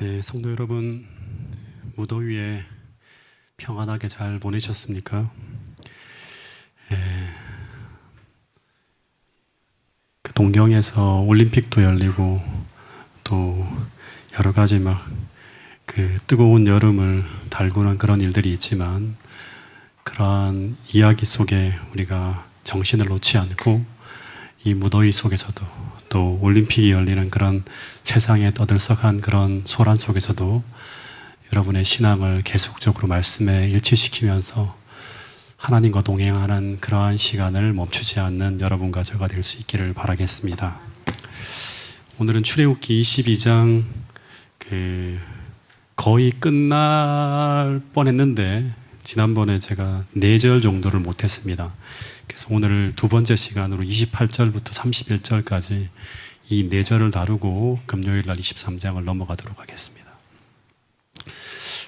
네, 성도 여러분, 무더위에 평안하게 잘 보내셨습니까? 그 동경에서 올림픽도 열리고 또 여러 가지 그 뜨거운 여름을 달구는 그런 일들이 있지만, 그러한 이야기 속에 우리가 정신을 놓지 않고 이 무더위 속에서도, 또 올림픽이 열리는 그런 세상에 떠들썩한 그런 소란 속에서도 여러분의 신앙을 계속적으로 말씀에 일치시키면서 하나님과 동행하는 그러한 시간을 멈추지 않는 여러분과 저가 될 수 있기를 바라겠습니다. 오늘은 출애굽기 22장 거의 끝날 뻔했는데 지난번에 제가 4절 정도를 못했습니다. 그래서 오늘 두 번째 시간으로 28절부터 31절까지 이 4절을 다루고 금요일 날 23장을 넘어가도록 하겠습니다.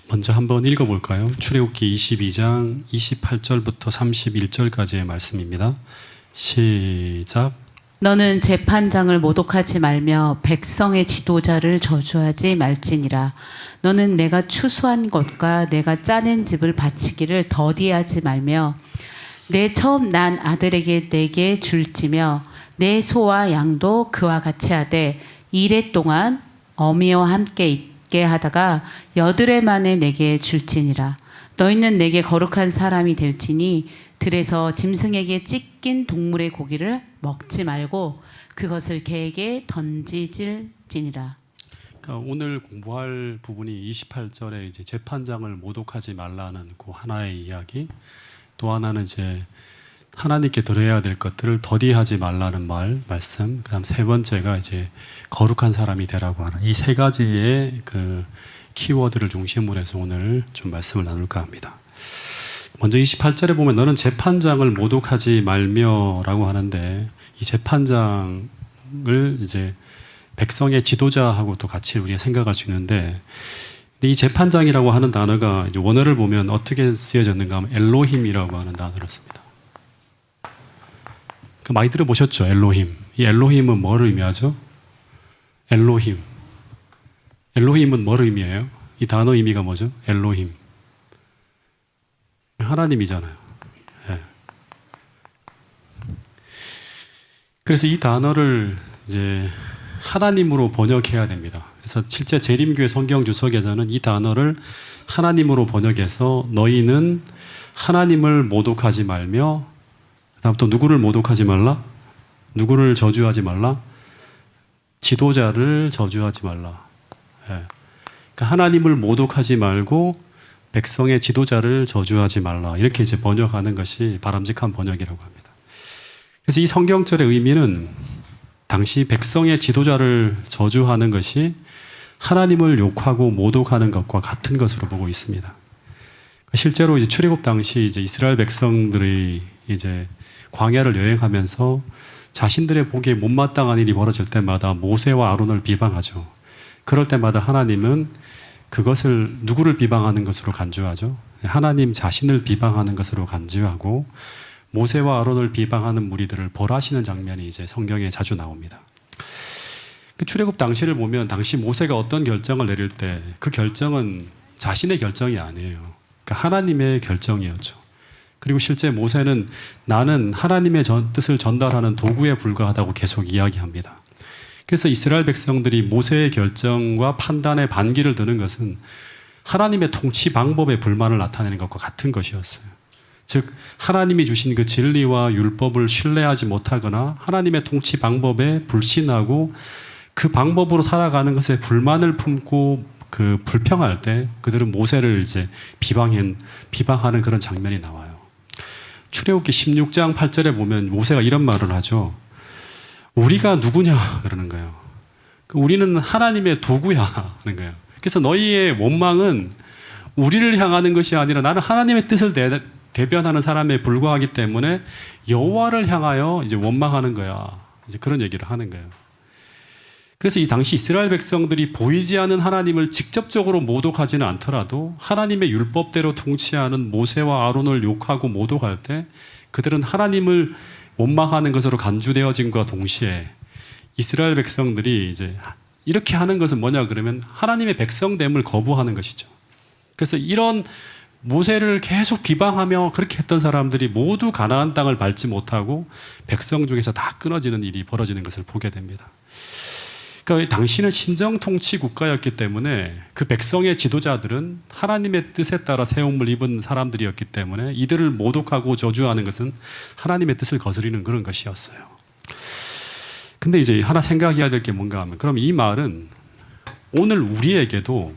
먼저 한번 읽어볼까요? 출애굽기 22장 28절부터 31절까지의 말씀입니다. 시작. 너는 재판장을 모독하지 말며 백성의 지도자를 저주하지 말지니라. 너는 내가 추수한 것과 내가 짜낸 집을 바치기를 더디하지 말며 내 처음 난 아들에게 내게 줄지며 내 소와 양도 그와 같이 하되 이레 동안 어미와 함께 있게 하다가 여드레 만에 내게 줄지니라. 너희는 내게 거룩한 사람이 될지니 들에서 짐승에게 찢긴 동물의 고기를 먹지 말고 그것을 개에게 던지질지니라. 그러니까 오늘 공부할 부분이 28절에 이제 재판장을 모독하지 말라는 그 하나의 이야기, 또 하나는 이제 하나님께 드려야 될 것들을 더디하지 말라는 말씀, 그다음 세 번째가 이제 거룩한 사람이 되라고 하는 이 세 가지의 그 키워드를 중심으로 해서 오늘 좀 말씀을 나눌까 합니다. 먼저 28절에 보면 너는 재판장을 모독하지 말며라고 하는데, 이 재판장을 이제 백성의 지도자하고 또 같이 우리가 생각할 수 있는데, 이 재판장이라고 하는 단어가 이제 원어를 보면 어떻게 쓰여졌는가 하면 엘로힘이라고 하는 단어를 씁니다. 많이 들어보셨죠? 엘로힘. 이 엘로힘은 뭐를 의미하죠? 엘로힘. 엘로힘은 뭐를 의미해요? 이 단어 의미가 뭐죠? 엘로힘. 하나님이잖아요. 네. 그래서 이 단어를 이제 하나님으로 번역해야 됩니다. 그래서 실제 재림교회 성경 주석에서는 이 단어를 하나님으로 번역해서 너희는 하나님을 모독하지 말며, 그다음 또 누구를 모독하지 말라? 누구를 저주하지 말라? 지도자를 저주하지 말라. 네. 그러니까 하나님을 모독하지 말고 백성의 지도자를 저주하지 말라. 이렇게 이제 번역하는 것이 바람직한 번역이라고 합니다. 그래서 이 성경절의 의미는 당시 백성의 지도자를 저주하는 것이 하나님을 욕하고 모독하는 것과 같은 것으로 보고 있습니다. 실제로 이제 출애굽 당시 이제 이스라엘 백성들이 이제 광야를 여행하면서 자신들의 보기에 못마땅한 일이 벌어질 때마다 모세와 아론을 비방하죠. 그럴 때마다 하나님은 그것을 누구를 비방하는 것으로 간주하죠? 하나님 자신을 비방하는 것으로 간주하고 모세와 아론을 비방하는 무리들을 벌하시는 장면이 이제 성경에 자주 나옵니다. 그 출애굽 당시를 보면 당시 모세가 어떤 결정을 내릴 때 그 결정은 자신의 결정이 아니에요. 그러니까 하나님의 결정이었죠. 그리고 실제 모세는 나는 하나님의 뜻을 전달하는 도구에 불과하다고 계속 이야기합니다. 그래서 이스라엘 백성들이 모세의 결정과 판단에 반기를 드는 것은 하나님의 통치 방법에 불만을 나타내는 것과 같은 것이었어요. 즉 하나님이 주신 그 진리와 율법을 신뢰하지 못하거나 하나님의 통치 방법에 불신하고 그 방법으로 살아가는 것에 불만을 품고 그 불평할 때 그들은 모세를 이제 비방하는 그런 장면이 나와요. 출애굽기 16장 8절에 보면 모세가 이런 말을 하죠. 우리가 누구냐 그러는 거예요. 우리는 하나님의 도구야 하는 거예요. 그래서 너희의 원망은 우리를 향하는 것이 아니라 나는 하나님의 뜻을 대변하는 사람에 불과하기 때문에 여호와를 향하여 이제 원망하는 거야. 이제 그런 얘기를 하는 거예요. 그래서 이 당시 이스라엘 백성들이 보이지 않는 하나님을 직접적으로 모독하지는 않더라도 하나님의 율법대로 통치하는 모세와 아론을 욕하고 모독할 때 그들은 하나님을 원망하는 것으로 간주되어짐과 동시에 이스라엘 백성들이 이제 이렇게 하는 것은 뭐냐 그러면 하나님의 백성됨을 거부하는 것이죠. 그래서 이런 모세를 계속 비방하며 그렇게 했던 사람들이 모두 가나안 땅을 밟지 못하고 백성 중에서 다 끊어지는 일이 벌어지는 것을 보게 됩니다. 그러니까 당시는 신정 통치 국가였기 때문에 그 백성의 지도자들은 하나님의 뜻에 따라 세움을 입은 사람들이었기 때문에 이들을 모독하고 저주하는 것은 하나님의 뜻을 거스리는 그런 것이었어요. 근데 이제 하나 생각해야 될 게 뭔가 하면, 그럼 이 말은 오늘 우리에게도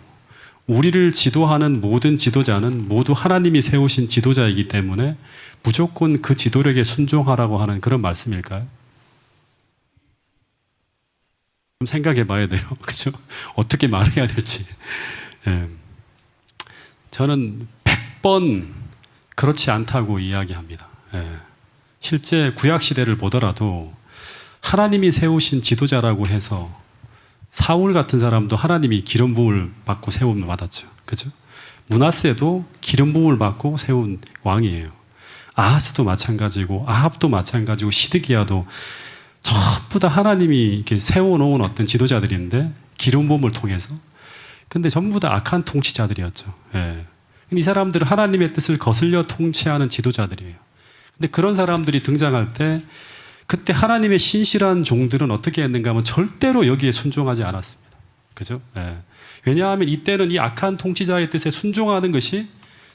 우리를 지도하는 모든 지도자는 모두 하나님이 세우신 지도자이기 때문에 무조건 그 지도력에 순종하라고 하는 그런 말씀일까요? 좀 생각해 봐야 돼요. 그죠? 어떻게 말해야 될지. 예. 저는 100번 그렇지 않다고 이야기합니다. 예. 실제 구약시대를 보더라도 하나님이 세우신 지도자라고 해서 사울 같은 사람도 하나님이 기름 부음을 받고 세움을 받았죠. 그죠? 므낫세도 기름 부음을 받고 세운 왕이에요. 아하스도 마찬가지고 아합도 마찬가지고 시드기야도 전부 다 하나님이 이렇게 세워놓은 어떤 지도자들인데 기름 부음을 통해서, 근데 전부 다 악한 통치자들이었죠. 예. 이 사람들은 하나님의 뜻을 거슬려 통치하는 지도자들이에요. 근데 그런 사람들이 등장할 때 그때 하나님의 신실한 종들은 어떻게 했는가 하면 절대로 여기에 순종하지 않았습니다. 그죠? 예. 왜냐하면 이때는 이 악한 통치자의 뜻에 순종하는 것이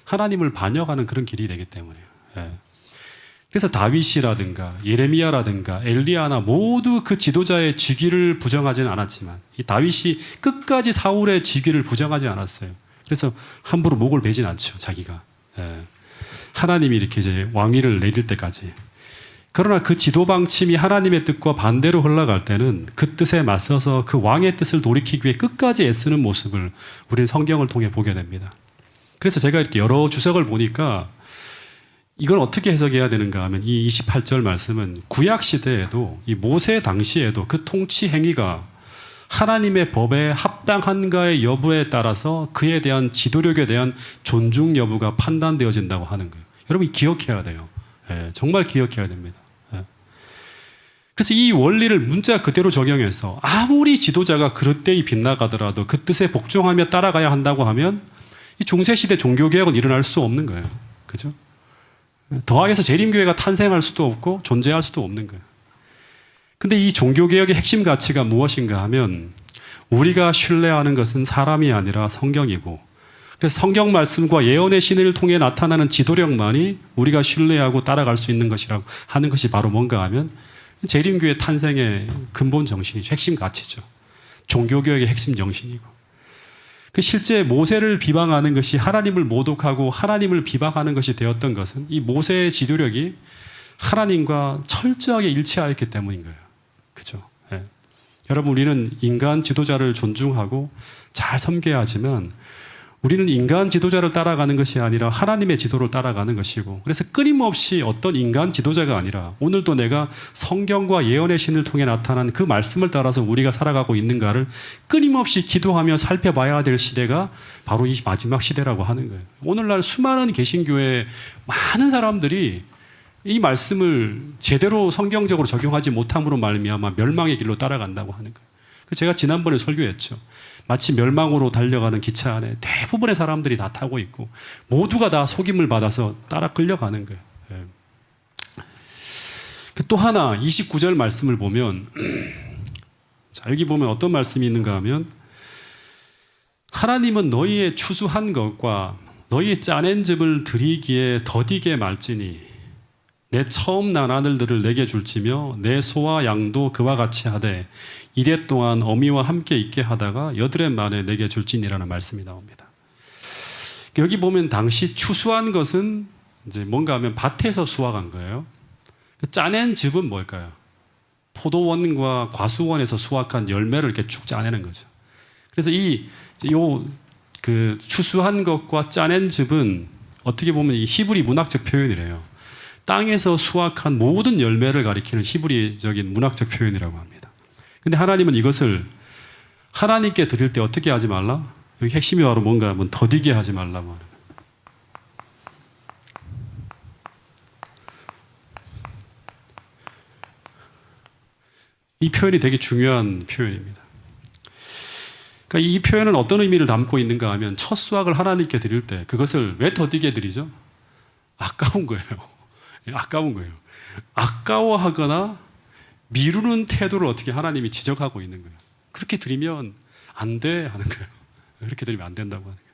하나님을 반역하는 그런 길이 되기 때문에요. 예. 그래서 다윗이라든가 예레미야라든가 엘리야나 모두 그 지도자의 직위를 부정하지는 않았지만 이 다윗이 끝까지 사울의 직위를 부정하지 않았어요. 그래서 함부로 목을 베진 않죠, 자기가. 예. 하나님이 이렇게 이제 왕위를 내릴 때까지. 그러나 그 지도 방침이 하나님의 뜻과 반대로 흘러갈 때는 그 뜻에 맞서서 그 왕의 뜻을 돌이키기 위해 끝까지 애쓰는 모습을 우리는 성경을 통해 보게 됩니다. 그래서 제가 이렇게 여러 주석을 보니까 이걸 어떻게 해석해야 되는가 하면 이 28절 말씀은 구약 시대에도 이 모세 당시에도 그 통치 행위가 하나님의 법에 합당한가의 여부에 따라서 그에 대한 지도력에 대한 존중 여부가 판단되어진다고 하는 거예요. 여러분 기억해야 돼요. 예, 정말 기억해야 됩니다. 예. 그래서 이 원리를 문자 그대로 적용해서 아무리 지도자가 그릇되이 빗나가더라도 그 뜻에 복종하며 따라가야 한다고 하면 이 중세시대 종교개혁은 일어날 수 없는 거예요. 그죠? 더하여서 재림교회가 탄생할 수도 없고 존재할 수도 없는 거예요. 근데 이 종교개혁의 핵심 가치가 무엇인가 하면 우리가 신뢰하는 것은 사람이 아니라 성경이고, 그래서 성경 말씀과 예언의 신을 통해 나타나는 지도력만이 우리가 신뢰하고 따라갈 수 있는 것이라고 하는 것이 바로 뭔가 하면 재림교회 탄생의 근본 정신이죠. 핵심 가치죠. 종교개혁의 핵심 정신이고. 실제 모세를 비방하는 것이 하나님을 모독하고 하나님을 비방하는 것이 되었던 것은 이 모세의 지도력이 하나님과 철저하게 일치하였기 때문인 거예요. 그죠? 예. 여러분, 우리는 인간 지도자를 존중하고 잘 섬겨야 하지만 우리는 인간 지도자를 따라가는 것이 아니라 하나님의 지도를 따라가는 것이고, 그래서 끊임없이 어떤 인간 지도자가 아니라 오늘도 내가 성경과 예언의 신을 통해 나타난 그 말씀을 따라서 우리가 살아가고 있는가를 끊임없이 기도하며 살펴봐야 될 시대가 바로 이 마지막 시대라고 하는 거예요. 오늘날 수많은 개신교회 많은 사람들이 이 말씀을 제대로 성경적으로 적용하지 못함으로 말미암아 멸망의 길로 따라간다고 하는 거예요. 제가 지난번에 설교했죠. 마치 멸망으로 달려가는 기차 안에 대부분의 사람들이 다 타고 있고 모두가 다 속임을 받아서 따라 끌려가는 거예요. 예. 또 하나 29절 말씀을 보면 자, 여기 보면 어떤 말씀이 있는가 하면 하나님은 너희의 추수한 것과 너희의 짜낸 즙을 드리기에 더디게 말지니 내 처음 난 아들들을 내게 줄지며 내 소와 양도 그와 같이 하되 이래 동안 어미와 함께 있게 하다가 여드레 만에 내게 줄지니라는 말씀이 나옵니다. 여기 보면 당시 추수한 것은 이제 뭔가 하면 밭에서 수확한 거예요. 짜낸 즙은 뭘까요? 포도원과 과수원에서 수확한 열매를 이렇게 쭉 짜내는 거죠. 그래서 그 추수한 것과 짜낸 즙은 어떻게 보면 이 히브리 문학적 표현이래요. 땅에서 수확한 모든 열매를 가리키는 히브리적인 문학적 표현이라고 합니다. 근데 하나님은 이것을 하나님께 드릴 때 어떻게 하지 말라? 여기 핵심이 바로 뭔가 하면 더디게 하지 말라고 하는 거예요. 이 표현이 되게 중요한 표현입니다. 그러니까 이 표현은 어떤 의미를 담고 있는가 하면 첫 수확을 하나님께 드릴 때 그것을 왜 더디게 드리죠? 아까운 거예요. 아까운 거예요. 아까워하거나 미루는 태도를 어떻게 하나님이 지적하고 있는 거예요. 그렇게 드리면 안 돼 하는 거예요. 그렇게 드리면 안 된다고 하는 거예요.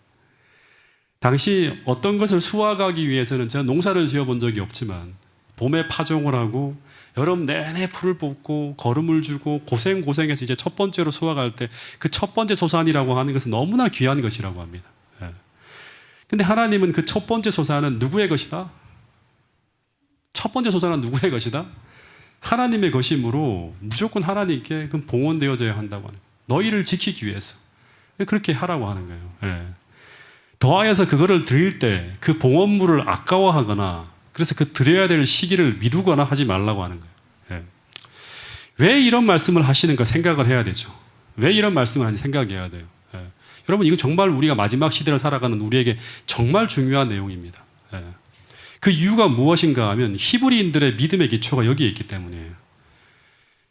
당시 어떤 것을 수확하기 위해서는 제가 농사를 지어본 적이 없지만 봄에 파종을 하고 여름 내내 풀을 뽑고 거름을 주고 고생해서 이제 첫 번째로 수확할 때 그 첫 번째 소산이라고 하는 것은 너무나 귀한 것이라고 합니다. 근데 하나님은 그 첫 번째 소산은 누구의 것이다? 첫 번째 소산은 누구의 것이다? 하나님의 것이므로 무조건 하나님께 그 봉헌되어져야 한다고 하는 거예요. 너희를 지키기 위해서 그렇게 하라고 하는 거예요. 더하여서 그거를 드릴 때 그 봉헌물을 아까워하거나 그래서 그 드려야 될 시기를 미루거나 하지 말라고 하는 거예요. 왜 이런 말씀을 하시는가 생각을 해야 되죠. 왜 이런 말씀을 하는지 생각해야 돼요. 여러분 이거 정말 우리가 마지막 시대를 살아가는 우리에게 정말 중요한 내용입니다. 그 이유가 무엇인가 하면 히브리인들의 믿음의 기초가 여기에 있기 때문이에요.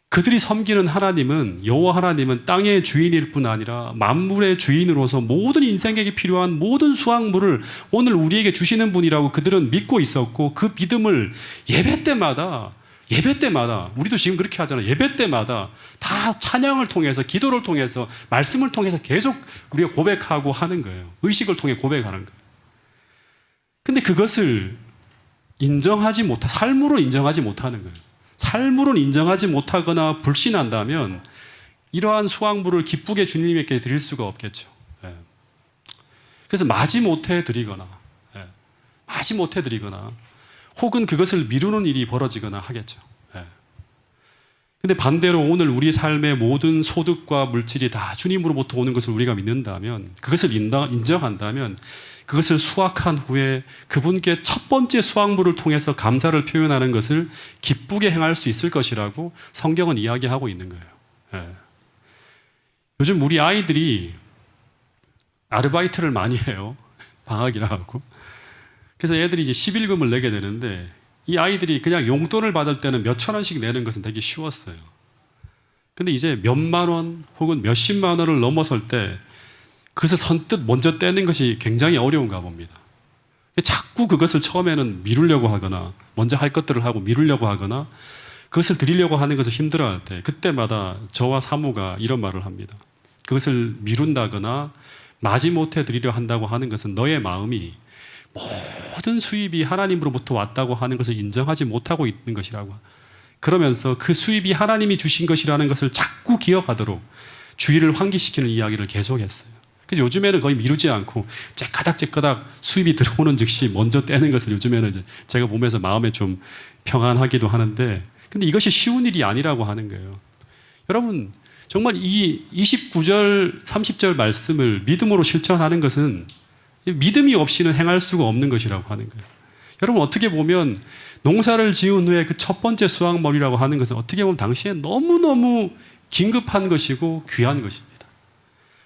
그들이 섬기는 하나님은 여호와 하나님은 땅의 주인일 뿐 아니라 만물의 주인으로서 모든 인생에게 필요한 모든 수확물을 오늘 우리에게 주시는 분이라고 그들은 믿고 있었고 그 믿음을 예배 때마다 우리도 지금 그렇게 하잖아요. 예배 때마다 다 찬양을 통해서 기도를 통해서 말씀을 통해서 계속 우리가 고백하고 하는 거예요. 의식을 통해 고백하는 거예요. 근데 그것을 삶으로 인정하지 못하는 거예요. 삶으로는 인정하지 못하거나 불신한다면 이러한 수확물을 기쁘게 주님께 드릴 수가 없겠죠. 그래서 마지못해 드리거나 혹은 그것을 미루는 일이 벌어지거나 하겠죠. 근데 반대로 오늘 우리 삶의 모든 소득과 물질이 다 주님으로부터 오는 것을 우리가 믿는다면 그것을 인정한다면 그것을 수확한 후에 그분께 첫 번째 수확물을 통해서 감사를 표현하는 것을 기쁘게 행할 수 있을 것이라고 성경은 이야기하고 있는 거예요. 요즘 우리 아이들이 아르바이트를 많이 해요. 방학이라 하고. 그래서 애들이 이제 11금을 내게 되는데 이 아이들이 그냥 용돈을 받을 때는 몇천 원씩 내는 것은 되게 쉬웠어요. 근데 이제 몇만 원 혹은 몇십만 원을 넘어설 때 그것을 선뜻 먼저 떼는 것이 굉장히 어려운가 봅니다. 자꾸 그것을 처음에는 미루려고 하거나 먼저 할 것들을 하고 미루려고 하거나 그것을 드리려고 하는 것을 힘들어할 때 그때마다 저와 사모가 이런 말을 합니다. 그것을 미룬다거나 마지못해 드리려 한다고 하는 것은 너의 마음이 모든 수입이 하나님으로부터 왔다고 하는 것을 인정하지 못하고 있는 것이라고. 그러면서 그 수입이 하나님이 주신 것이라는 것을 자꾸 기억하도록 주의를 환기시키는 이야기를 계속했어요. 그래서 요즘에는 거의 미루지 않고 째까닥 수입이 들어오는 즉시 먼저 떼는 것을 요즘에는 이제 제가 보면서 마음에 좀 평안하기도 하는데 근데 이것이 쉬운 일이 아니라고 하는 거예요. 여러분 정말 이 29절 30절 말씀을 믿음으로 실천하는 것은 믿음이 없이는 행할 수가 없는 것이라고 하는 거예요. 여러분 어떻게 보면 농사를 지은 후에 그 첫 번째 수확물이라고 하는 것은 어떻게 보면 당시에 너무너무 긴급한 것이고 귀한 것입니다.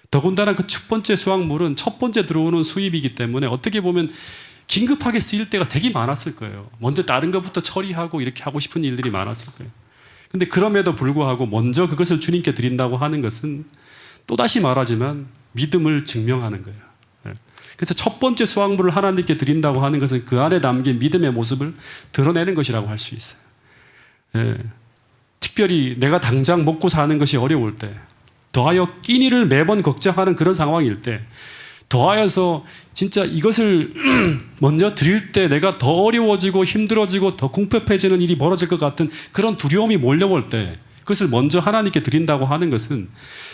더군다나 그 첫 번째 수확물은 첫 번째 들어오는 수입이기 때문에 어떻게 보면 긴급하게 쓰일 때가 되게 많았을 거예요. 먼저 다른 것부터 처리하고 이렇게 하고 싶은 일들이 많았을 거예요. 근데 그럼에도 불구하고 먼저 그것을 주님께 드린다고 하는 것은 또다시 말하지만 믿음을 증명하는 거예요. 그래서 첫 번째 수확물을 하나님께 드린다고 하는 것은 그 안에 담긴 믿음의 모습을 드러내는 것이라고 할 수 있어요. 특별히 내가 당장 먹고 사는 것이 어려울 때 더하여 끼니를 매번 걱정하는 그런 상황일 때 더하여서 진짜 이것을 먼저 드릴 때 내가 더 어려워지고 힘들어지고 더 궁핍해지는 일이 벌어질 것 같은 그런 두려움이 몰려올 때 그것을 먼저 하나님께 드린다고 하는 것은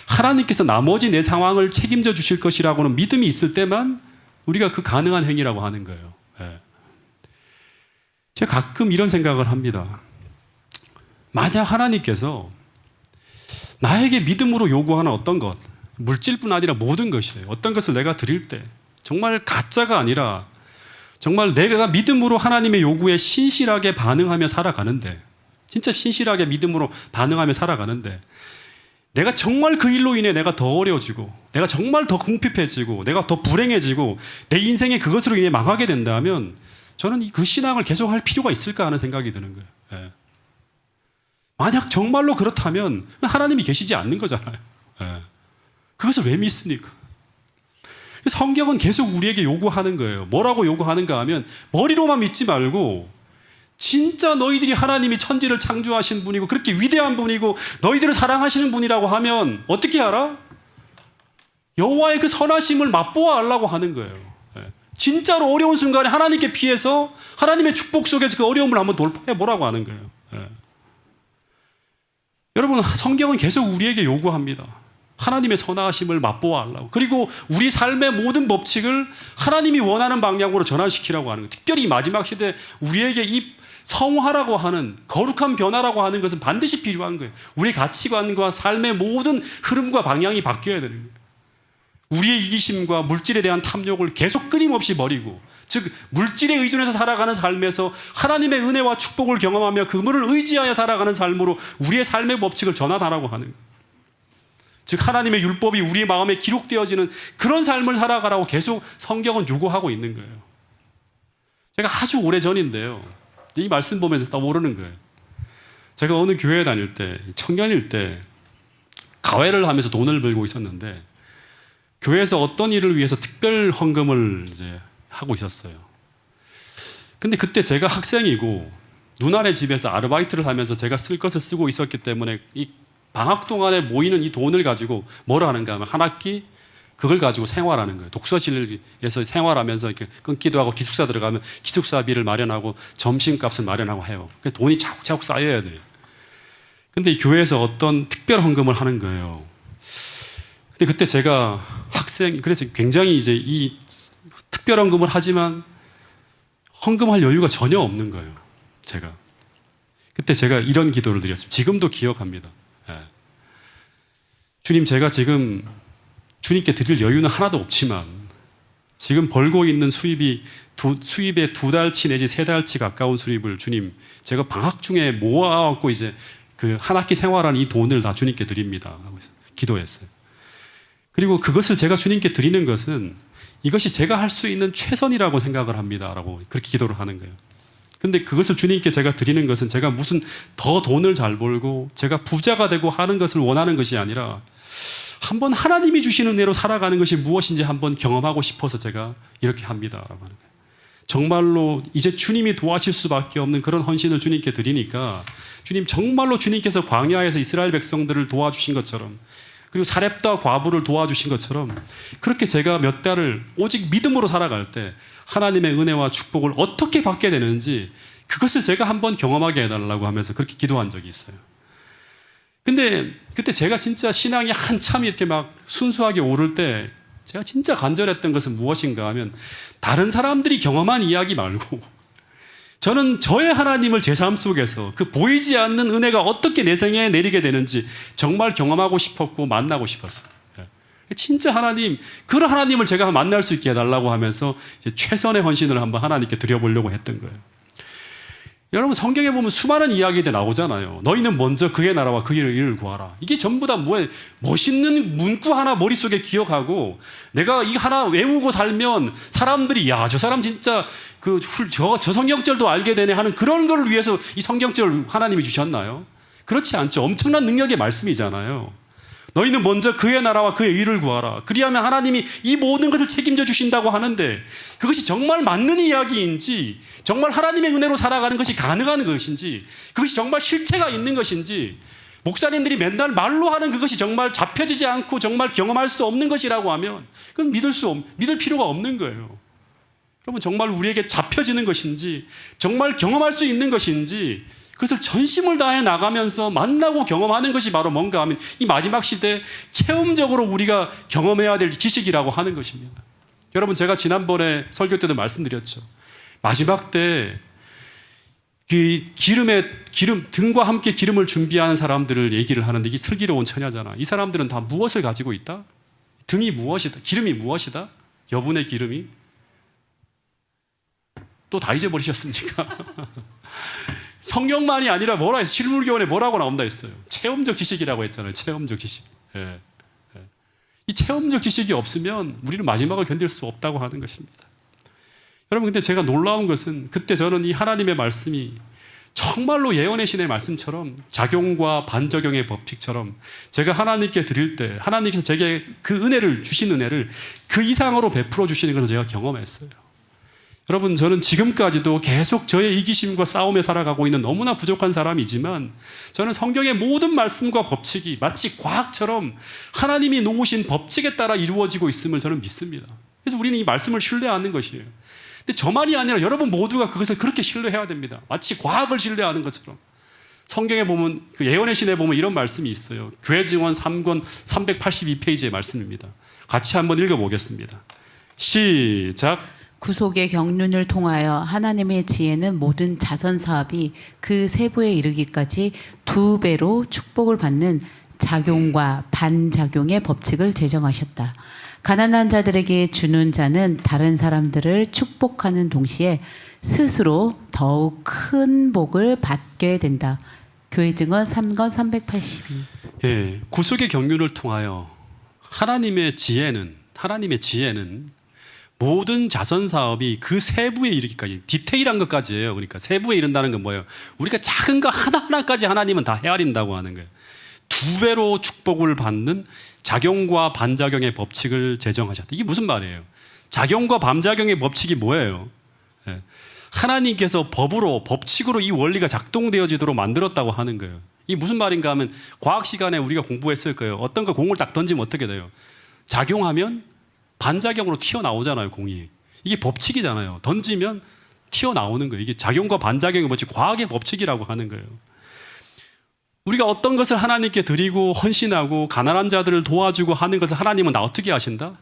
하나님께서 나머지 내 상황을 책임져 주실 것이라고는 믿음이 있을 때만 우리가 그 가능한 행위라고 하는 거예요. 제가 가끔 이런 생각을 합니다. 만약 하나님께서 나에게 믿음으로 요구하는 어떤 것, 물질뿐 아니라 모든 것이에요. 어떤 것을 내가 드릴 때 정말 가짜가 아니라 정말 내가 믿음으로 하나님의 요구에 신실하게 반응하며 살아가는데 진짜 신실하게 믿음으로 반응하며 살아가는데 내가 정말 그 일로 인해 내가 더 어려워지고 내가 정말 더 궁핍해지고 내가 더 불행해지고 내 인생에 그것으로 인해 망하게 된다면 저는 그 신앙을 계속할 필요가 있을까 하는 생각이 드는 거예요. 만약 정말로 그렇다면 하나님이 계시지 않는 거잖아요. 그것을 왜 믿습니까? 성경은 계속 우리에게 요구하는 거예요. 뭐라고 요구하는가 하면 머리로만 믿지 말고 진짜 너희들이 하나님이 천지를 창조하신 분이고 그렇게 위대한 분이고 너희들을 사랑하시는 분이라고 하면 어떻게 알아? 여호와의 그 선하심을 맛보아 알라고 하는 거예요. 진짜로 어려운 순간에 하나님께 피해서 하나님의 축복 속에서 그 어려움을 한번 돌파해 보라고 하는 거예요. 여러분, 성경은 계속 우리에게 요구합니다. 하나님의 선하심을 맛보아 알라고. 그리고 우리 삶의 모든 법칙을 하나님이 원하는 방향으로 전환시키라고 하는 거예요. 특별히 이 마지막 시대 우리에게 이 성화라고 하는 거룩한 변화라고 하는 것은 반드시 필요한 거예요. 우리의 가치관과 삶의 모든 흐름과 방향이 바뀌어야 되는 거예요. 우리의 이기심과 물질에 대한 탐욕을 계속 끊임없이 버리고, 즉 물질에 의존해서 살아가는 삶에서 하나님의 은혜와 축복을 경험하며 그물을 의지하여 살아가는 삶으로 우리의 삶의 법칙을 전환하라고 하는 거예요. 즉 하나님의 율법이 우리의 마음에 기록되어지는 그런 삶을 살아가라고 계속 성경은 요구하고 있는 거예요. 제가 아주 오래전인데요, 이 말씀 보면서 떠오르는 거예요. 제가 어느 교회에 다닐 때, 청년일 때 가회를 하면서 돈을 벌고 있었는데 교회에서 어떤 일을 위해서 특별 헌금을 이제 하고 있었어요. 근데 그때 제가 학생이고 누나네 집에서 아르바이트를 하면서 제가 쓸 것을 쓰고 있었기 때문에 이 방학 동안에 모이는 이 돈을 가지고 뭘 하는가 하면 한 학기 그걸 가지고 생활하는 거예요. 독서실에서 생활하면서 이렇게 끊기도 하고 기숙사 들어가면 기숙사비를 마련하고 점심값을 마련하고 해요. 그래서 돈이 차곡차곡 쌓여야 돼요. 근데 이 교회에서 어떤 특별 헌금을 하는 거예요. 근데 그때 제가 그래서 굉장히 이제 이 특별 헌금을 하지만 헌금할 여유가 전혀 없는 거예요. 그때 제가 이런 기도를 드렸어요. 지금도 기억합니다. 주님, 제가 지금 주님께 드릴 여유는 하나도 없지만 지금 벌고 있는 수입의 2달치 내지 3달치 가까운 수입을 주님, 제가 방학 중에 모아갖고 이제 그 한 학기 생활하는 이 돈을 다 주님께 드립니다 하고 기도했어요. 그리고 그것을 제가 주님께 드리는 것은 이것이 제가 할 수 있는 최선이라고 생각을 합니다 라고 그렇게 기도를 하는 거예요. 근데 그것을 주님께 제가 드리는 것은 제가 무슨 더 돈을 잘 벌고 제가 부자가 되고 하는 것을 원하는 것이 아니라 한번 하나님이 주시는 은혜로 살아가는 것이 무엇인지 한번 경험하고 싶어서 제가 이렇게 합니다 라고 하는 거예요. 정말로 이제 주님이 도와줄 수밖에 없는 그런 헌신을 주님께 드리니까 주님, 정말로 주님께서 광야에서 이스라엘 백성들을 도와주신 것처럼, 그리고 사렙다 과부를 도와주신 것처럼 그렇게 제가 몇 달을 오직 믿음으로 살아갈 때 하나님의 은혜와 축복을 어떻게 받게 되는지 그것을 제가 한번 경험하게 해달라고 하면서 그렇게 기도한 적이 있어요. 근데 그때 제가 진짜 신앙이 한참 이렇게 막 순수하게 오를 때 제가 진짜 간절했던 것은 무엇인가 하면 다른 사람들이 경험한 이야기 말고 저는 저의 하나님을 제 삶 속에서 그 보이지 않는 은혜가 어떻게 내 생애에 내리게 되는지 정말 경험하고 싶었고 만나고 싶었어요. 진짜 하나님, 그런 하나님을 제가 만날 수 있게 해달라고 하면서 이제 최선의 헌신을 한번 하나님께 드려보려고 했던 거예요. 여러분, 성경에 보면 수많은 이야기들 나오잖아요. 너희는 먼저 그의 나라와 그의 일을 구하라. 이게 전부 다 뭐예요? 멋있는 문구 하나 머릿속에 기억하고 내가 이 하나 외우고 살면 사람들이 야, 저 사람 진짜 저 성경절도 알게 되네 하는 그런 걸 위해서 이 성경절을 하나님이 주셨나요? 그렇지 않죠. 엄청난 능력의 말씀이잖아요. 너희는 먼저 그의 나라와 그의 의를 구하라. 그리하면 하나님이 이 모든 것을 책임져 주신다고 하는데 그것이 정말 맞는 이야기인지, 정말 하나님의 은혜로 살아가는 것이 가능한 것인지, 그것이 정말 실체가 있는 것인지, 목사님들이 맨날 말로 하는 그것이 정말 잡혀지지 않고 정말 경험할 수 없는 것이라고 하면 그건 믿을 필요가 없는 거예요. 여러분, 정말 우리에게 잡혀지는 것인지, 정말 경험할 수 있는 것인지, 그것을 전심을 다해 나가면서 만나고 경험하는 것이 바로 뭔가 하면 이 마지막 시대 체험적으로 우리가 경험해야 될 지식이라고 하는 것입니다. 여러분, 제가 지난번에 설교 때도 말씀드렸죠. 마지막 때 그 등과 함께 기름을 준비하는 사람들을 얘기를 하는데 이게 슬기로운 처녀잖아. 이 사람들은 다 무엇을 가지고 있다? 등이 무엇이다? 기름이 무엇이다? 여분의 기름이? 또 다 잊어버리셨습니까? 성경만이 아니라 뭐라 했어요? 실물교원에 뭐라고 나온다 했어요? 체험적 지식이라고 했잖아요. 체험적 지식. 이 체험적 지식이 없으면 우리는 마지막을 견딜 수 없다고 하는 것입니다. 여러분, 근데 제가 놀라운 것은 그때 저는 이 하나님의 말씀이 정말로 예언의 신의 말씀처럼 작용과 반작용의 법칙처럼 제가 하나님께 드릴 때 하나님께서 제게 그 은혜를 주신 은혜를 그 이상으로 베풀어 주시는 것을 제가 경험했어요. 여러분, 저는 지금까지도 계속 저의 이기심과 싸움에 살아가고 있는 너무나 부족한 사람이지만 저는 성경의 모든 말씀과 법칙이 마치 과학처럼 하나님이 놓으신 법칙에 따라 이루어지고 있음을 저는 믿습니다. 그래서 우리는 이 말씀을 신뢰하는 것이에요. 근데 저만이 아니라 여러분 모두가 그것을 그렇게 신뢰해야 됩니다. 마치 과학을 신뢰하는 것처럼. 성경에 보면 그 예언의 신에 보면 이런 말씀이 있어요. 교회 증언 3권 382페이지의 말씀입니다. 같이 한번 읽어보겠습니다. 시작. 구속의 경륜을 통하여 하나님의 지혜는 모든 자선 사업이 그 세부에 이르기까지 2배로 축복을 받는 작용과 반작용의 법칙을 제정하셨다. 가난한 자들에게 주는 자는 다른 사람들을 축복하는 동시에 스스로 더욱 큰 복을 받게 된다. 교회 증언 3권 382. 예, 구속의 경륜을 통하여 하나님의 지혜는 모든 자선 사업이 그 세부에 이르기까지, 디테일한 것까지예요. 그러니까 세부에 이른다는 건 뭐예요? 우리가 작은 거 하나하나까지 하나님은 다 헤아린다고 하는 거예요. 2배로 축복을 받는 작용과 반작용의 법칙을 제정하셨다. 이게 무슨 말이에요? 작용과 반작용의 법칙이 뭐예요? 예. 하나님께서 법칙으로 이 원리가 작동되어지도록 만들었다고 하는 거예요. 이게 무슨 말인가 하면 과학 시간에 우리가 공부했을 거예요. 어떤 거 공을 딱 던지면 어떻게 돼요? 작용하면 반작용으로 튀어나오잖아요, 공이. 이게 법칙이잖아요. 던지면 튀어나오는 거예요. 이게 작용과 반작용의 법칙, 과학의 법칙이라고 하는 거예요. 우리가 어떤 것을 하나님께 드리고 헌신하고 가난한 자들을 도와주고 하는 것을 하나님은 나 어떻게 하신다?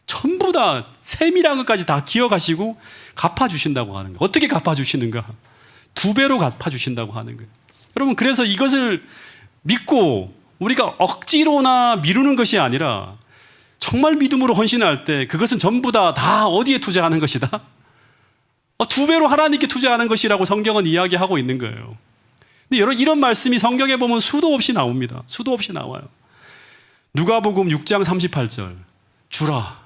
전부 다 세밀한 것까지 다 기억하시고 갚아주신다고 하는 거예요. 어떻게 갚아주시는가? 2배로 갚아주신다고 하는 거예요. 여러분, 그래서 이것을 믿고 우리가 억지로나 미루는 것이 아니라 정말 믿음으로 헌신할 때 그것은 전부 다 어디에 투자하는 것이다? 2배로 하나님께 투자하는 것이라고 성경은 이야기하고 있는 거예요. 근데 여러분, 이런 말씀이 성경에 보면 수도 없이 나옵니다. 수도 없이 나와요. 누가복음 6장 38절. 주라.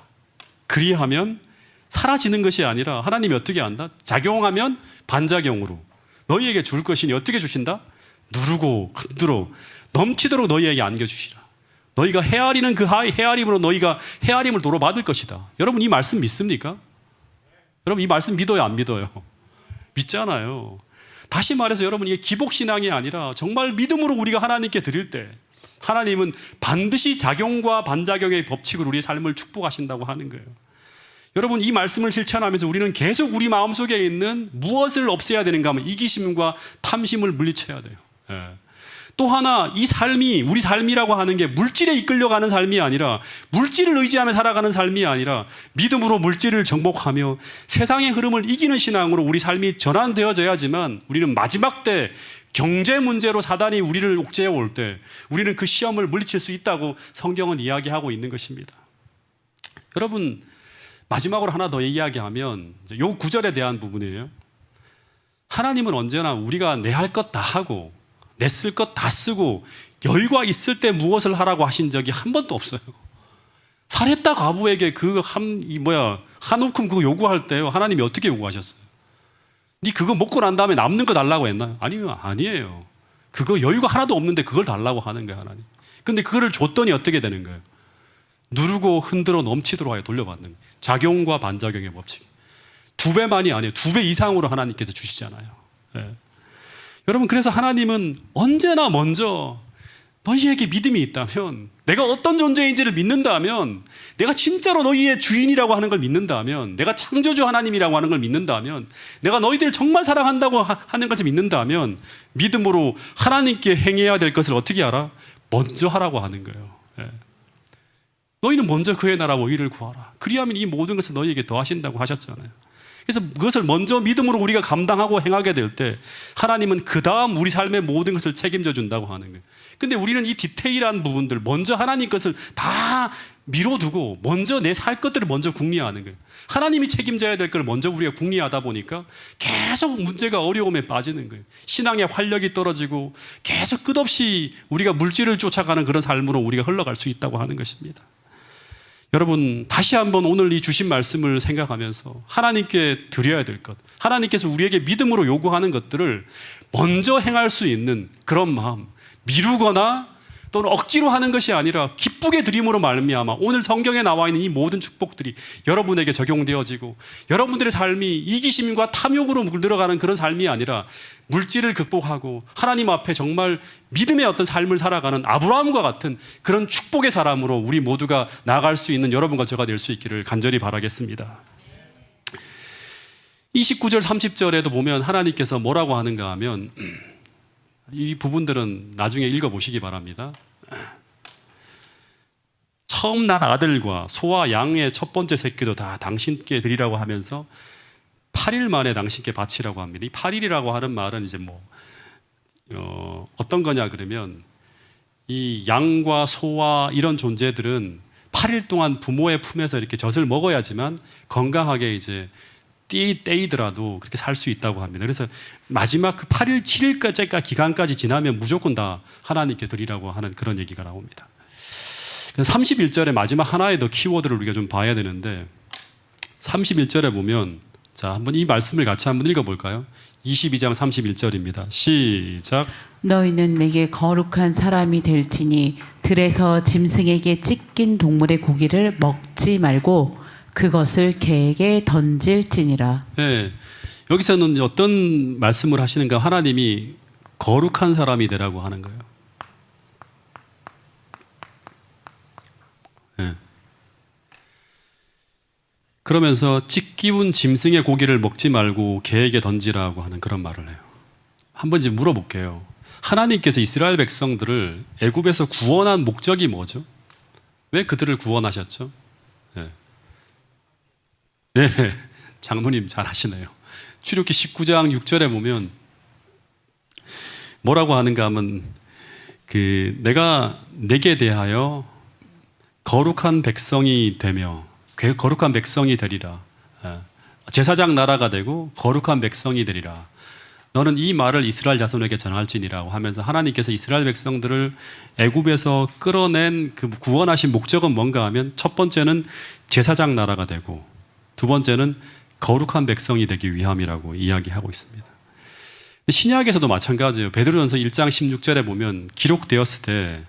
그리하면 사라지는 것이 아니라 하나님이 어떻게 한다? 작용하면 반작용으로 너희에게 줄 것이니 어떻게 주신다? 누르고 흔들어 넘치도록 너희에게 안겨주시라. 너희가 헤아리는 그 헤아림으로 너희가 헤아림을 도로 받을 것이다. 여러분, 이 말씀 믿습니까? 여러분, 이 말씀 믿어요, 안 믿어요? 믿잖아요. 다시 말해서 여러분, 이게 기복신앙이 아니라 정말 믿음으로 우리가 하나님께 드릴 때 하나님은 반드시 작용과 반작용의 법칙으로 우리의 삶을 축복하신다고 하는 거예요. 여러분, 이 말씀을 실천하면서 우리는 계속 우리 마음속에 있는 무엇을 없애야 되는가 하면 이기심과 탐심을 물리쳐야 돼요. 예. 또 하나, 이 삶이, 우리 삶이라고 하는 게 물질에 이끌려가는 삶이 아니라, 물질을 의지하며 살아가는 삶이 아니라 믿음으로 물질을 정복하며 세상의 흐름을 이기는 신앙으로 우리 삶이 전환되어져야지만 우리는 마지막 때 경제 문제로 사단이 우리를 옥죄해 올 때 우리는 그 시험을 물리칠 수 있다고 성경은 이야기하고 있는 것입니다. 여러분, 마지막으로 하나 더 이야기하면 이 구절에 대한 부분이에요. 하나님은 언제나 우리가 내 할 것 다 하고 내 쓸 것 다 쓰고 여유가 있을 때 무엇을 하라고 하신 적이 한 번도 없어요. 사렙다 과부에게 한 움큼 그거 요구할 때요, 하나님이 어떻게 요구하셨어요? 네 그거 먹고 난 다음에 남는 거 달라고 했나요? 아니에요. 그거 여유가 하나도 없는데 그걸 달라고 하는 거예요, 하나님. 근데 그거를 줬더니 어떻게 되는 거예요? 누르고 흔들어 넘치도록 하여 돌려받는 거예요. 작용과 반작용의 법칙. 2배만이 아니에요. 2배 이상으로 하나님께서 주시잖아요. 네. 여러분, 그래서 하나님은 언제나 먼저 너희에게 믿음이 있다면, 내가 어떤 존재인지를 믿는다면, 내가 진짜로 너희의 주인이라고 하는 걸 믿는다면, 내가 창조주 하나님이라고 하는 걸 믿는다면, 내가 너희들을 정말 사랑한다고 하는 것을 믿는다면 믿음으로 하나님께 행해야 될 것을 어떻게 알아? 먼저 하라고 하는 거예요. 예. 너희는 먼저 그의 나라와 의를 구하라. 그리하면 이 모든 것을 너희에게 더하신다고 하셨잖아요. 그래서 그것을 먼저 믿음으로 우리가 감당하고 행하게 될 때 하나님은 그 다음 우리 삶의 모든 것을 책임져 준다고 하는 거예요. 근데 우리는 이 디테일한 부분들, 먼저 하나님 것을 다 미뤄두고 먼저 내 살 것들을 먼저 궁리하는 거예요. 하나님이 책임져야 될 걸 먼저 우리가 궁리하다 보니까 계속 문제가 어려움에 빠지는 거예요. 신앙의 활력이 떨어지고 계속 끝없이 우리가 물질을 쫓아가는 그런 삶으로 우리가 흘러갈 수 있다고 하는 것입니다. 여러분, 다시 한번 오늘 이 주신 말씀을 생각하면서 하나님께 드려야 될 것, 하나님께서 우리에게 믿음으로 요구하는 것들을 먼저 행할 수 있는 그런 마음, 미루거나 또는 억지로 하는 것이 아니라 기쁘게 드림으로 말미암아 오늘 성경에 나와 있는 이 모든 축복들이 여러분에게 적용되어지고 여러분들의 삶이 이기심과 탐욕으로 물들어가는 그런 삶이 아니라 물질을 극복하고 하나님 앞에 정말 믿음의 어떤 삶을 살아가는 아브라함과 같은 그런 축복의 사람으로 우리 모두가 나아갈 수 있는 여러분과 제가 될 수 있기를 간절히 바라겠습니다. 29절 30절에도 보면 하나님께서 뭐라고 하는가 하면 이 부분들은 나중에 읽어보시기 바랍니다. 처음 난 아들과 소와 양의 첫 번째 새끼도 다 당신께 드리라고 하면서 8일 만에 당신께 바치라고 합니다. 이 8일이라고 하는 말은 이제 어떤 거냐 그러면 이 양과 소와 이런 존재들은 8일 동안 부모의 품에서 이렇게 젖을 먹어야지만 건강하게 이제 떼이더라도 그렇게 살 수 있다고 합니다. 그래서 마지막 그 8일, 7일까지 기간까지 지나면 무조건 다 하나님께 드리라고 하는 그런 얘기가 나옵니다. 31절의 마지막 하나의 더 키워드를 우리가 좀 봐야 되는데 31절에 보면 자, 한번 이 말씀을 같이 한번 읽어볼까요? 22장 31절입니다. 시작. 너희는 내게 거룩한 사람이 될지니 들에서 짐승에게 찢긴 동물의 고기를 먹지 말고 그것을 개에게 던질지니라. 네, 여기서는 어떤 말씀을 하시는가? 하나님이 거룩한 사람이 되라고 하는 거예요. 네. 그러면서 찢기운 짐승의 고기를 먹지 말고 개에게 던지라고 하는 그런 말을 해요. 한번 이제 물어볼게요. 하나님께서 이스라엘 백성들을 애굽에서 구원한 목적이 뭐죠? 왜 그들을 구원하셨죠? 네. 네, 장로님 잘 아시네요. 출애굽기 19장 6절에 보면 뭐라고 하는가 하면 내가 내게 대하여 거룩한 백성이 되며 거룩한 백성이 되리라. 제사장 나라가 되고 거룩한 백성이 되리라. 너는 이 말을 이스라엘 자손에게 전할지니라고 하면서 하나님께서 이스라엘 백성들을 애굽에서 끌어낸 그 구원하신 목적은 뭔가 하면 첫 번째는 제사장 나라가 되고 두 번째는 거룩한 백성이 되기 위함이라고 이야기하고 있습니다. 신약에서도 마찬가지예요. 베드로전서 1장 16절에 보면 기록되었을 때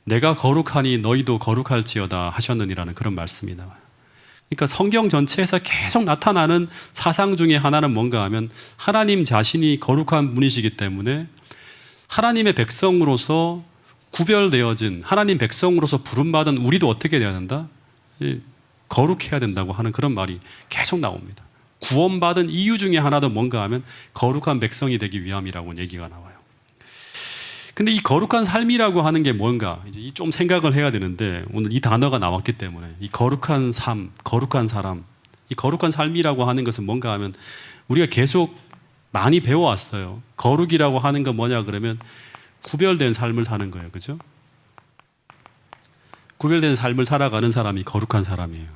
내가 거룩하니 너희도 거룩할지어다 하셨느니라는 그런 말씀이 나와요. 그러니까 성경 전체에서 계속 나타나는 사상 중에 하나는 뭔가 하면 하나님 자신이 거룩한 분이시기 때문에 하나님의 백성으로서 구별되어진 하나님 백성으로서 부름받은 우리도 어떻게 돼야 된다? 거룩해야 된다고 하는 그런 말이 계속 나옵니다. 구원받은 이유 중에 하나도 뭔가 하면 거룩한 백성이 되기 위함이라고 얘기가 나와요. 근데 이 거룩한 삶이라고 하는 게 뭔가 이제 좀 생각을 해야 되는데 오늘 이 단어가 나왔기 때문에 이 거룩한 삶, 거룩한 사람, 이 거룩한 삶이라고 하는 것은 뭔가 하면 우리가 계속 많이 배워왔어요. 거룩이라고 하는 건 뭐냐 그러면 구별된 삶을 사는 거예요. 그죠? 구별된 삶을 살아가는 사람이 거룩한 사람이에요.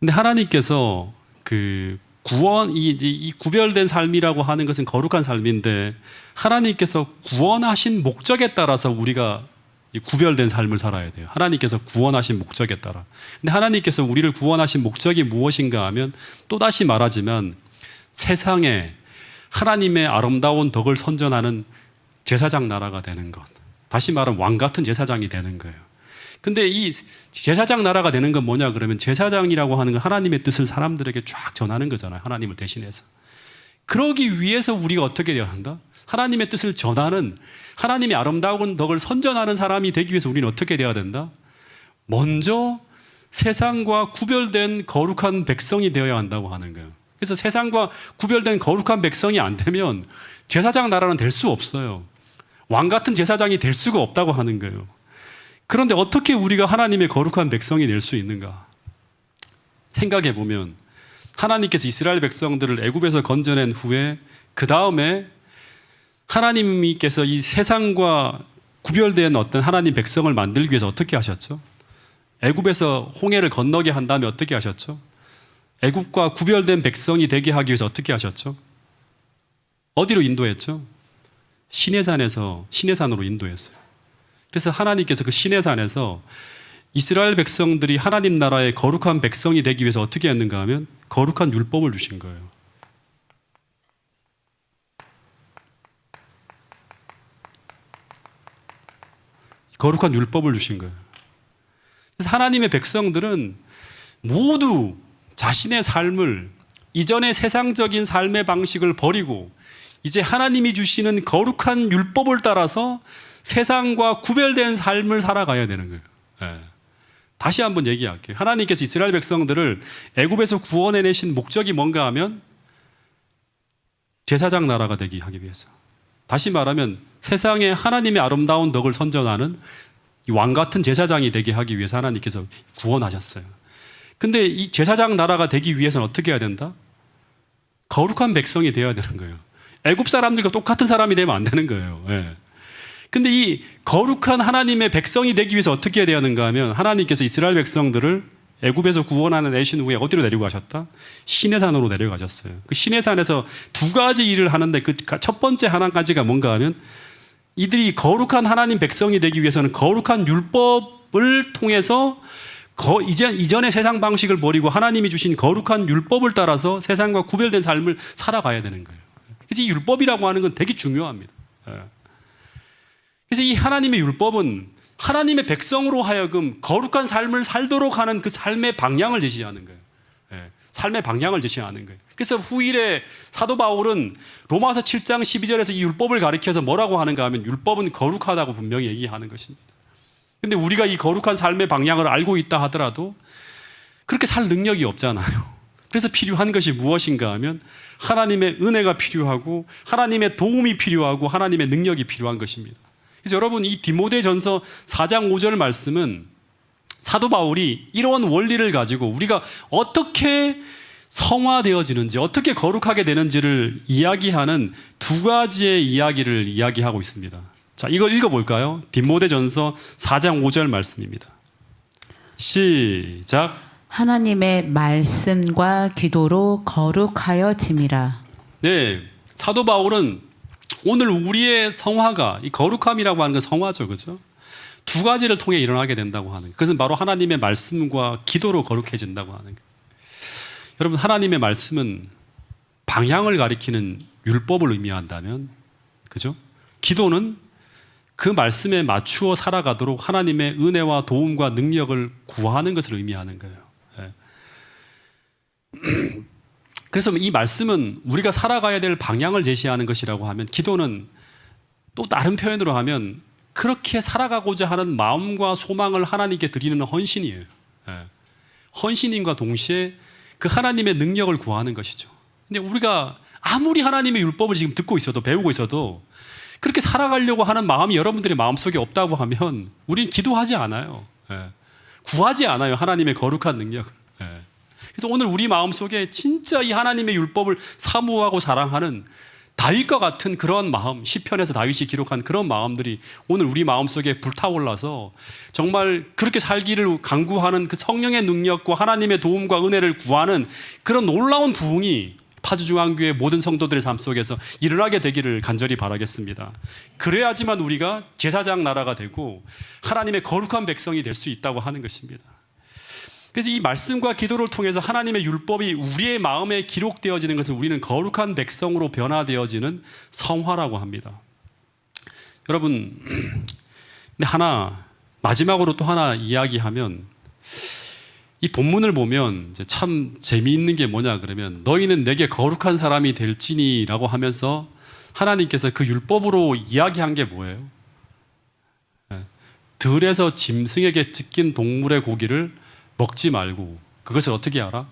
근데 하나님께서 이 구별된 삶이라고 하는 것은 거룩한 삶인데 하나님께서 구원하신 목적에 따라서 우리가 이 구별된 삶을 살아야 돼요. 하나님께서 구원하신 목적에 따라. 근데 하나님께서 우리를 구원하신 목적이 무엇인가 하면 또다시 말하지만 세상에 하나님의 아름다운 덕을 선전하는 제사장 나라가 되는 것. 다시 말하면 왕 같은 제사장이 되는 거예요. 근데 이 제사장 나라가 되는 건 뭐냐 그러면 제사장이라고 하는 건 하나님의 뜻을 사람들에게 쫙 전하는 거잖아요. 하나님을 대신해서. 그러기 위해서 우리가 어떻게 되어야 한다? 하나님의 뜻을 전하는 하나님의 아름다운 덕을 선전하는 사람이 되기 위해서 우리는 어떻게 되어야 된다? 먼저 세상과 구별된 거룩한 백성이 되어야 한다고 하는 거예요. 그래서 세상과 구별된 거룩한 백성이 안 되면 제사장 나라는 될 수 없어요. 왕 같은 제사장이 될 수가 없다고 하는 거예요. 그런데 어떻게 우리가 하나님의 거룩한 백성이 될 수 있는가? 생각해 보면 하나님께서 이스라엘 백성들을 애굽에서 건져낸 후에 그 다음에 하나님께서 이 세상과 구별된 어떤 하나님 백성을 만들기 위해서 어떻게 하셨죠? 애굽에서 홍해를 건너게 한 다음에 어떻게 하셨죠? 애굽과 구별된 백성이 되게 하기 위해서 어떻게 하셨죠? 어디로 인도했죠? 시내산으로 인도했어요. 그래서 하나님께서 그 시내산에서 이스라엘 백성들이 하나님 나라의 거룩한 백성이 되기 위해서 어떻게 했는가 하면 거룩한 율법을 주신 거예요. 거룩한 율법을 주신 거예요. 그래서 하나님의 백성들은 모두 자신의 삶을 이전의 세상적인 삶의 방식을 버리고 이제 하나님이 주시는 거룩한 율법을 따라서 세상과 구별된 삶을 살아가야 되는 거예요. 예. 다시 한번 얘기할게요. 하나님께서 이스라엘 백성들을 애굽에서 구원해내신 목적이 뭔가 하면 제사장 나라가 되게 하기 위해서. 다시 말하면 세상에 하나님의 아름다운 덕을 선전하는 왕 같은 제사장이 되게 하기 위해서 하나님께서 구원하셨어요. 근데 이 제사장 나라가 되기 위해서는 어떻게 해야 된다? 거룩한 백성이 되어야 되는 거예요. 애굽 사람들과 똑같은 사람이 되면 안 되는 거예요. 예. 근데 이 거룩한 하나님의 백성이 되기 위해서 어떻게 해야 되는가 하면 하나님께서 이스라엘 백성들을 애굽에서 구원하는 내신 후에 어디로 내려가셨다? 시내산으로 내려가셨어요. 그 시내산에서 두 가지 일을 하는데 그 첫 번째 한 가지가 뭔가 하면 이들이 거룩한 하나님 백성이 되기 위해서는 거룩한 율법을 통해서 이전의 세상 방식을 버리고 하나님이 주신 거룩한 율법을 따라서 세상과 구별된 삶을 살아가야 되는 거예요. 그래서 이 율법이라고 하는 건 되게 중요합니다. 그래서 이 하나님의 율법은 하나님의 백성으로 하여금 거룩한 삶을 살도록 하는 그 삶의 방향을 제시하는 거예요. 삶의 방향을 제시하는 거예요. 그래서 후일에 사도 바울은 로마서 7장 12절에서 이 율법을 가리켜서 뭐라고 하는가 하면 율법은 거룩하다고 분명히 얘기하는 것입니다. 근데 우리가 이 거룩한 삶의 방향을 알고 있다 하더라도 그렇게 살 능력이 없잖아요. 그래서 필요한 것이 무엇인가 하면 하나님의 은혜가 필요하고 하나님의 도움이 필요하고 하나님의 능력이 필요한 것입니다. 그래서 여러분 이 디모데전서 4장 5절 말씀은 사도 바울이 이런 원리를 가지고 우리가 어떻게 성화되어지는지 어떻게 거룩하게 되는지를 이야기하는 두 가지의 이야기를 이야기하고 있습니다. 자, 이걸 읽어볼까요? 디모데전서 4장 5절 말씀입니다. 시작. 하나님의 말씀과 기도로 거룩하여짐이라. 네, 사도 바울은 오늘 우리의 성화가 이 거룩함이라고 하는 건 성화죠, 그렇죠? 두 가지를 통해 일어나게 된다고 하는 거예요. 그것은 바로 하나님의 말씀과 기도로 거룩해진다고 하는 거예요. 여러분 하나님의 말씀은 방향을 가리키는 율법을 의미한다면, 그죠? 기도는 그 말씀에 맞추어 살아가도록 하나님의 은혜와 도움과 능력을 구하는 것을 의미하는 거예요. 그래서 이 말씀은 우리가 살아가야 될 방향을 제시하는 것이라고 하면 기도는 또 다른 표현으로 하면 그렇게 살아가고자 하는 마음과 소망을 하나님께 드리는 헌신이에요. 헌신임과 동시에 그 하나님의 능력을 구하는 것이죠. 근데 우리가 아무리 하나님의 율법을 지금 듣고 있어도 배우고 있어도 그렇게 살아가려고 하는 마음이 여러분들의 마음속에 없다고 하면 우리는 기도하지 않아요. 구하지 않아요. 하나님의 거룩한 능력을. 그래서 오늘 우리 마음속에 진짜 이 하나님의 율법을 사모하고 사랑하는 다윗과 같은 그런 마음, 시편에서 다윗이 기록한 그런 마음들이 오늘 우리 마음속에 불타올라서 정말 그렇게 살기를 강구하는 그 성령의 능력과 하나님의 도움과 은혜를 구하는 그런 놀라운 부흥이 파주중앙교회 모든 성도들의 삶 속에서 일어나게 되기를 간절히 바라겠습니다. 그래야지만 우리가 제사장 나라가 되고 하나님의 거룩한 백성이 될 수 있다고 하는 것입니다. 그래서 이 말씀과 기도를 통해서 하나님의 율법이 우리의 마음에 기록되어지는 것을 우리는 거룩한 백성으로 변화되어지는 성화라고 합니다. 여러분, 근데 마지막으로 또 하나 이야기하면 이 본문을 보면 이제 참 재미있는 게 뭐냐 그러면 너희는 내게 거룩한 사람이 될지니라고 하면서 하나님께서 그 율법으로 이야기한 게 뭐예요? 들에서 짐승에게 찢긴 동물의 고기를 먹지 말고 그것을 어떻게 알아?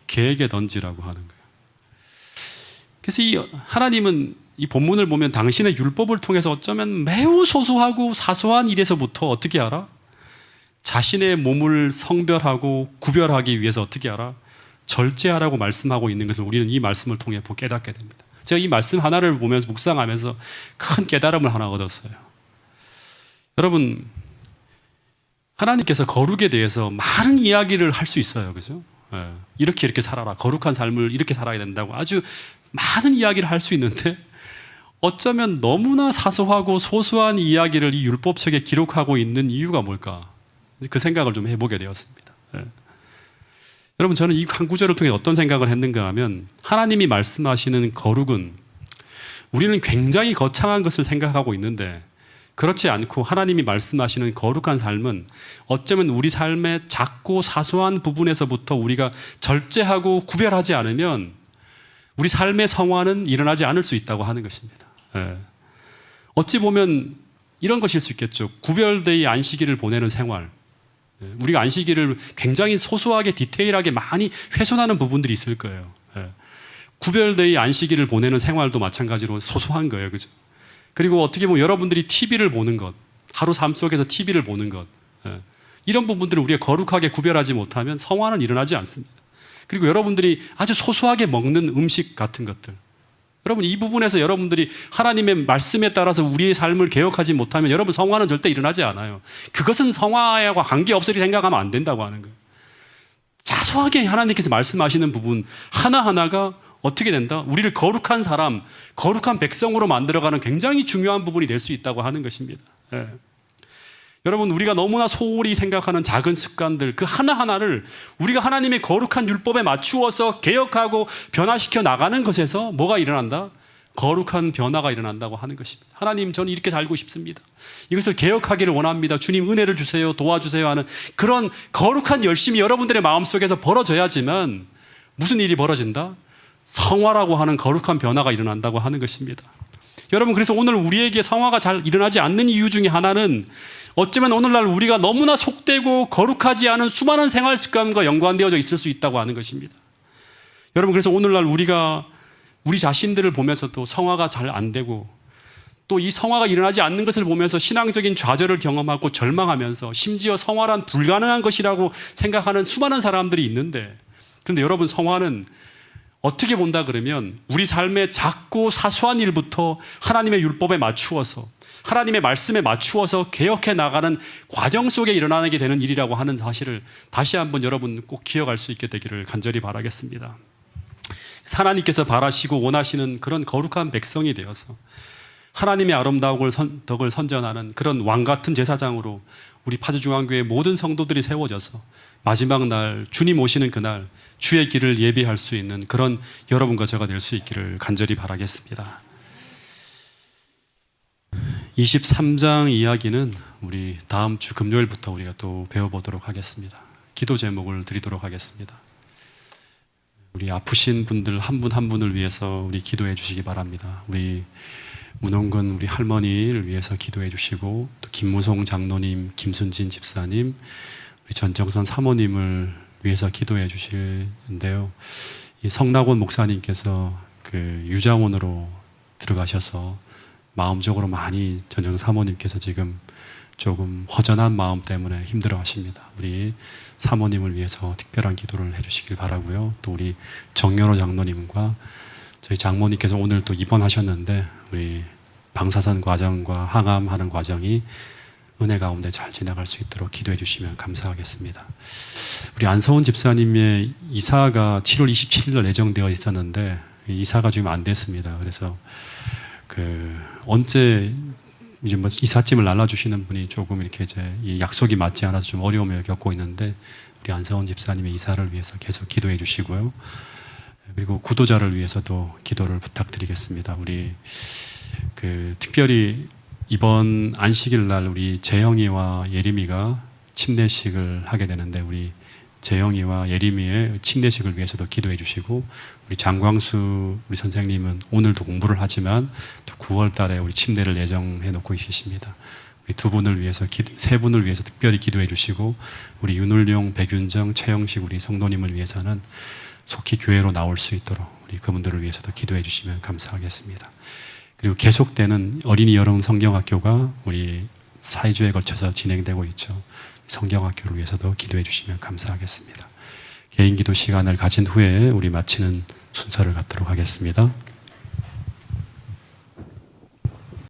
개에게 던지라고 하는 거예요. 그래서 이 하나님은 이 본문을 보면 당신의 율법을 통해서 어쩌면 매우 소소하고 사소한 일에서부터 어떻게 알아? 자신의 몸을 성별하고 구별하기 위해서 어떻게 알아? 절제하라고 말씀하고 있는 것을 우리는 이 말씀을 통해 깨닫게 됩니다. 제가 이 말씀 하나를 보면서 묵상하면서 큰 깨달음을 하나 얻었어요. 여러분, 하나님께서 거룩에 대해서 많은 이야기를 할 수 있어요. 그죠? 이렇게 살아라. 거룩한 삶을 이렇게 살아야 된다고 아주 많은 이야기를 할 수 있는데 어쩌면 너무나 사소하고 소소한 이야기를 이 율법책에 기록하고 있는 이유가 뭘까? 그 생각을 좀 해보게 되었습니다. 여러분, 저는 이 한 구절을 통해 어떤 생각을 했는가 하면 하나님이 말씀하시는 거룩은 우리는 굉장히 거창한 것을 생각하고 있는데 그렇지 않고 하나님이 말씀하시는 거룩한 삶은 어쩌면 우리 삶의 작고 사소한 부분에서부터 우리가 절제하고 구별하지 않으면 우리 삶의 성화는 일어나지 않을 수 있다고 하는 것입니다. 예. 어찌 보면 이런 것일 수 있겠죠. 구별되이 안식일을 보내는 생활. 예. 우리가 안식일을 굉장히 소소하게 디테일하게 많이 훼손하는 부분들이 있을 거예요. 예. 구별되이 안식일을 보내는 생활도 마찬가지로 소소한 거예요. 그죠? 그리고 어떻게 보면 여러분들이 TV를 보는 것, 하루 삶 속에서 TV를 보는 것, 예. 이런 부분들을 우리가 거룩하게 구별하지 못하면 성화는 일어나지 않습니다. 그리고 여러분들이 아주 소소하게 먹는 음식 같은 것들, 여러분 이 부분에서 여러분들이 하나님의 말씀에 따라서 우리의 삶을 개혁하지 못하면 여러분 성화는 절대 일어나지 않아요. 그것은 성화와 관계없으리 생각하면 안 된다고 하는 거예요. 사소하게 하나님께서 말씀하시는 부분 하나하나가 어떻게 된다? 우리를 거룩한 사람, 거룩한 백성으로 만들어가는 굉장히 중요한 부분이 될 수 있다고 하는 것입니다. 예. 여러분 우리가 너무나 소홀히 생각하는 작은 습관들 그 하나하나를 우리가 하나님의 거룩한 율법에 맞추어서 개혁하고 변화시켜 나가는 것에서 뭐가 일어난다? 거룩한 변화가 일어난다고 하는 것입니다. 하나님 저는 이렇게 살고 싶습니다. 이것을 개혁하기를 원합니다. 주님 은혜를 주세요. 도와주세요 하는 그런 거룩한 열심이 여러분들의 마음속에서 벌어져야지만 무슨 일이 벌어진다? 성화라고 하는 거룩한 변화가 일어난다고 하는 것입니다. 여러분 그래서 오늘 우리에게 성화가 잘 일어나지 않는 이유 중에 하나는 어쩌면 오늘날 우리가 너무나 속되고 거룩하지 않은 수많은 생활 습관과 연관되어져 있을 수 있다고 하는 것입니다. 여러분 그래서 오늘날 우리가 우리 자신들을 보면서도 성화가 잘 안 되고 또 이 성화가 일어나지 않는 것을 보면서 신앙적인 좌절을 경험하고 절망하면서 심지어 성화란 불가능한 것이라고 생각하는 수많은 사람들이 있는데 그런데 여러분 성화는 어떻게 본다 그러면 우리 삶의 작고 사소한 일부터 하나님의 율법에 맞추어서 하나님의 말씀에 맞추어서 개혁해 나가는 과정 속에 일어나게 되는 일이라고 하는 사실을 다시 한번 여러분 꼭 기억할 수 있게 되기를 간절히 바라겠습니다. 하나님께서 바라시고 원하시는 그런 거룩한 백성이 되어서 하나님의 아름다운 덕을 선전하는 그런 왕같은 제사장으로 우리 파주중앙교회 모든 성도들이 세워져서 마지막 날 주님 오시는 그날 주의 길을 예비할 수 있는 그런 여러분과 제가 될 수 있기를 간절히 바라겠습니다. 23장 이야기는 우리 다음 주 금요일부터 우리가 또 배워보도록 하겠습니다. 기도 제목을 드리도록 하겠습니다. 우리 아프신 분들 한 분 한 분을 위해서 우리 기도해 주시기 바랍니다. 우리 문홍근 우리 할머니를 위해서 기도해 주시고 또 김무송 장로님, 김순진 집사님, 우리 전정선 사모님을 위해서 기도해 주시는데요. 이 성낙원 목사님께서 그 유장원으로 들어가셔서 마음적으로 많이 전정선 사모님께서 지금 조금 허전한 마음 때문에 힘들어 하십니다. 우리 사모님을 위해서 특별한 기도를 해 주시길 바라고요. 또 우리 정연호 장로님과 저희 장모님께서 오늘 또 입원하셨는데 우리 방사선 과정과 항암하는 과정이 은혜 가운데 잘 지나갈 수 있도록 기도해 주시면 감사하겠습니다. 우리 안서훈 집사님의 이사가 7월 27일 날 예정되어 있었는데 이사가 지금 안 됐습니다. 그래서 언제 이제 뭐 이삿짐을 날라주시는 분이 조금 이렇게 이제 이 약속이 맞지 않아서 좀 어려움을 겪고 있는데 우리 안서훈 집사님의 이사를 위해서 계속 기도해 주시고요. 그리고 구도자를 위해서도 기도를 부탁드리겠습니다. 우리 특별히 이번 안식일 날 우리 재영이와 예림이가 침례식을 하게 되는데 우리 재영이와 예림이의 침례식을 위해서도 기도해 주시고 우리 장광수 우리 선생님은 오늘도 공부를 하지만 또 9월 달에 우리 침례를 예정해 놓고 계십니다. 우리 두 분을 위해서 세 분을 위해서 특별히 기도해 주시고 우리 윤울용, 백윤정, 최영식 우리 성도님을 위해서는 속히 교회로 나올 수 있도록 우리 그분들을 위해서도 기도해 주시면 감사하겠습니다. 그리고 계속되는 어린이 여름 성경학교가 우리 4주에 걸쳐서 진행되고 있죠. 성경학교를 위해서도 기도해 주시면 감사하겠습니다. 개인 기도 시간을 가진 후에 우리 마치는 순서를 갖도록 하겠습니다.